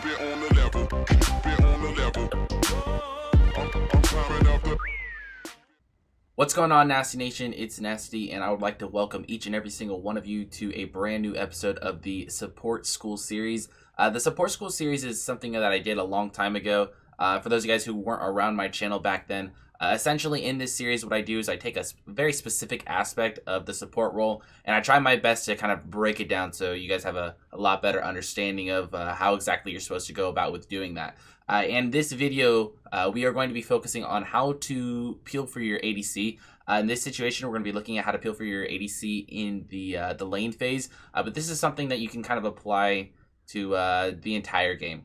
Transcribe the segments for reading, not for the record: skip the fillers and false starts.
keep it on the level, keep it on the level. I'm climbing up the. What's going on, Nasteey Nation? It's Nasteey, and I would like to welcome each and every single one of you to a brand new episode of the Support School series. The Support School series is something that I did a long time ago. For those of you guys who weren't around my channel back then, essentially in this series, what I do is I take a very specific aspect of the support role, and I try my best to kind of break it down so you guys have a lot better understanding of how exactly you're supposed to go about with doing that. In this video, we are going to be focusing on how to peel for your ADC. In this situation, we're going to be looking at how to peel for your ADC in the lane phase, but this is something that you can kind of apply to the entire game.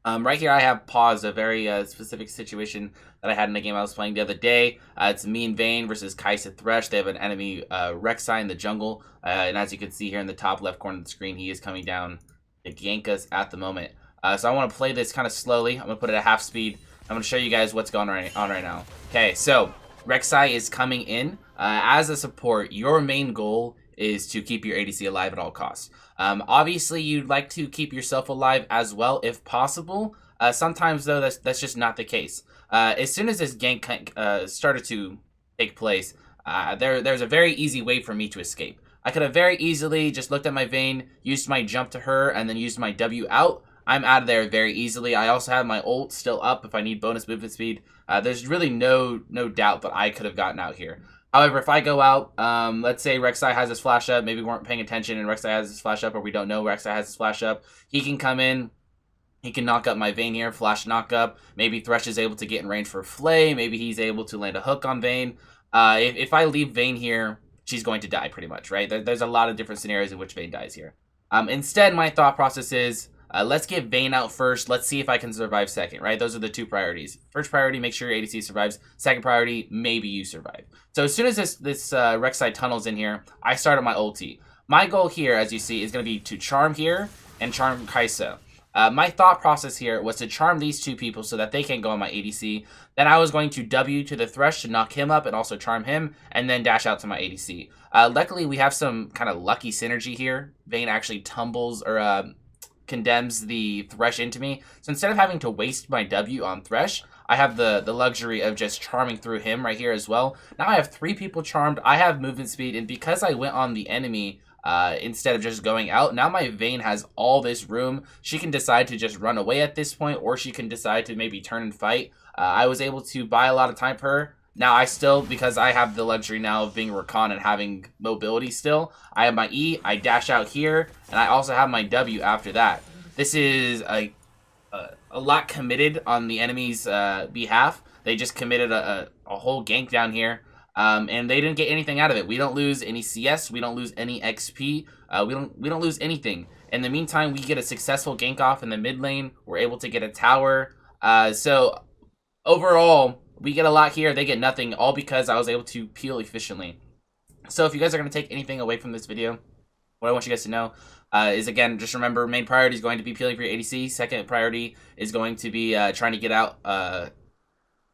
Right here, I have paused a very specific situation that I had in a game I was playing the other day. It's me and Vayne versus Kai'Sa Thresh. They have an enemy Rek'Sai in the jungle, and as you can see here in the top left corner of the screen, he is coming down to gank us at the moment. So I want to play this kind of slowly. I'm going to put it at half speed. I'm going to show you guys what's going on right now. Okay, so Rek'Sai is coming in. As a support, your main goal is to keep your ADC alive at all costs. Obviously, you'd like to keep yourself alive as well if possible. Sometimes, though, that's just not the case. As soon as this gank started to take place, there's a very easy way for me to escape. I could have very easily just looked at my Vayne, used my jump to her, and then used my W out. I'm out of there very easily. I also have my ult still up if I need bonus movement speed. There's really no doubt that I could have gotten out here. However, if I go out, let's say Rek'Sai has his flash up, maybe we weren't paying attention and Rek'Sai has his flash up, or we don't know Rek'Sai has his flash up, he can come in, he can knock up my Vayne here, flash knock up, maybe Thresh is able to get in range for Flay, maybe he's able to land a hook on Vayne. If I leave Vayne here, she's going to die pretty much, right? There's a lot of different scenarios in which Vayne dies here. Instead, my thought process is, let's get Vayne out first. Let's see if I can survive second, right? Those are the two priorities. First priority, make sure your ADC survives. Second priority, maybe you survive. So as soon as this Rek'Sai tunnels in here, I start at my ulti. My goal here, as you see, is going to be to charm here and charm Kai'Sa. My thought process here was to charm these two people so that they can't go on my ADC. Then I was going to W to the Thresh to knock him up and also charm him, and then dash out to my ADC. Luckily, we have some kind of lucky synergy here. Vayne actually tumbles or condemns the Thresh into me. So instead of having to waste my W on Thresh, I have the luxury of just charming through him right here as well. Now I have 3 people charmed, I have movement speed, and because I went on the enemy instead of just going out, now my Vayne has all this room. She can decide to just run away at this point, or she can decide to maybe turn and fight. I was able to buy a lot of time for her. Now I still, because I have the luxury now of being Rakan and having mobility still, I have my E, I dash out here, and I also have my W after that. This is a lot committed on the enemy's behalf. They just committed a whole gank down here, and they didn't get anything out of it. We don't lose any CS, we don't lose any XP, we don't lose anything. In the meantime, we get a successful gank off in the mid lane. We're able to get a tower. So overall, we get a lot here, they get nothing, all because I was able to peel efficiently. So if you guys are going to take anything away from this video, what I want you guys to know is, again, just remember, main priority is going to be peeling for your ADC. Second priority is going to be trying to get out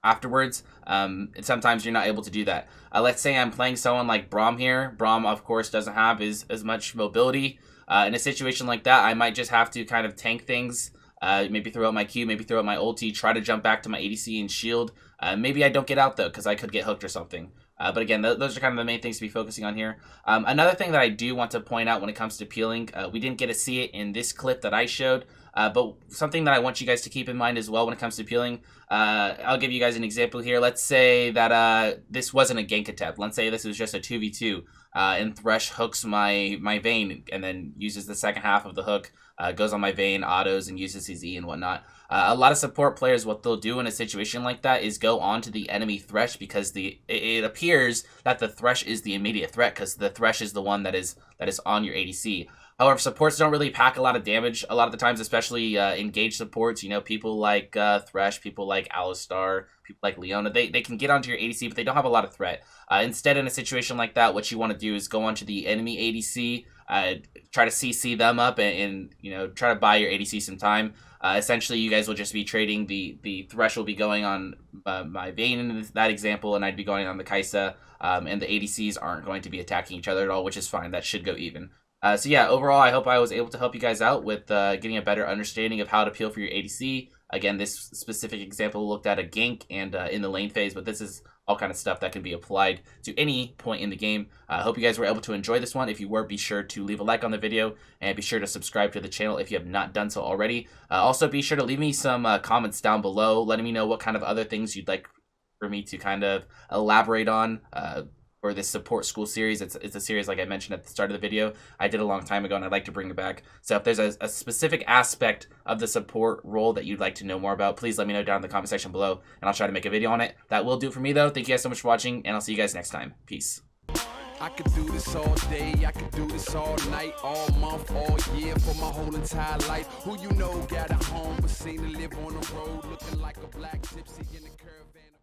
afterwards. And sometimes you're not able to do that. Let's say I'm playing someone like Braum here. Braum, of course, doesn't have as much mobility. In a situation like that, I might just have to kind of tank things. Maybe throw out my Q, maybe throw out my ulti, try to jump back to my ADC and shield. Maybe I don't get out, though, because I could get hooked or something. But again, those are kind of the main things to be focusing on here. Another thing that I do want to point out when it comes to peeling, we didn't get to see it in this clip that I showed, but something that I want you guys to keep in mind as well when it comes to peeling, I'll give you guys an example here. Let's say that this wasn't a gank attempt. Let's say this was just a 2v2, and Thresh hooks my Vayne and then uses the second half of the hook, goes on my Vayne, autos, and uses his E and whatnot. A lot of support players, what they'll do in a situation like that is go on to the enemy Thresh, because it appears that the Thresh is the immediate threat, because the Thresh is the one that is on your ADC. However, supports don't really pack a lot of damage a lot of the times, especially engaged supports. You know, people like Thresh, people like Alistar, people like Leona, they can get onto your ADC, but they don't have a lot of threat. Instead, in a situation like that, what you want to do is go onto the enemy ADC, try to CC them up, and you know, try to buy your ADC some time. Essentially, you guys will just be trading. The Thresh will be going on my Vayne in that example, and I'd be going on the Kai'Sa, and the ADCs aren't going to be attacking each other at all, which is fine. That should go even. So yeah, overall, I hope I was able to help you guys out with getting a better understanding of how to peel for your ADC. Again, this specific example looked at a gank and in the lane phase, but this is all kind of stuff that can be applied to any point in the game. I hope you guys were able to enjoy this one. If you were, be sure to leave a like on the video and be sure to subscribe to the channel if you have not done so already. Also, be sure to leave me some comments down below, letting me know what kind of other things you'd like for me to kind of elaborate on. For this support school series. It's a series, like I mentioned at the start of the video, I did a long time ago, and I'd like to bring it back. So if there's a specific aspect of the support role that you'd like to know more about, please let me know down in the comment section below, and I'll try to make a video on it. That will do it for me, though. Thank you guys so much for watching, and I'll see you guys next time. Peace. I could do this all day, I could do this all night, all month, all year, for my whole entire life. Who you know got a home, but seem to live on the road, looking like a black gypsy in the curve.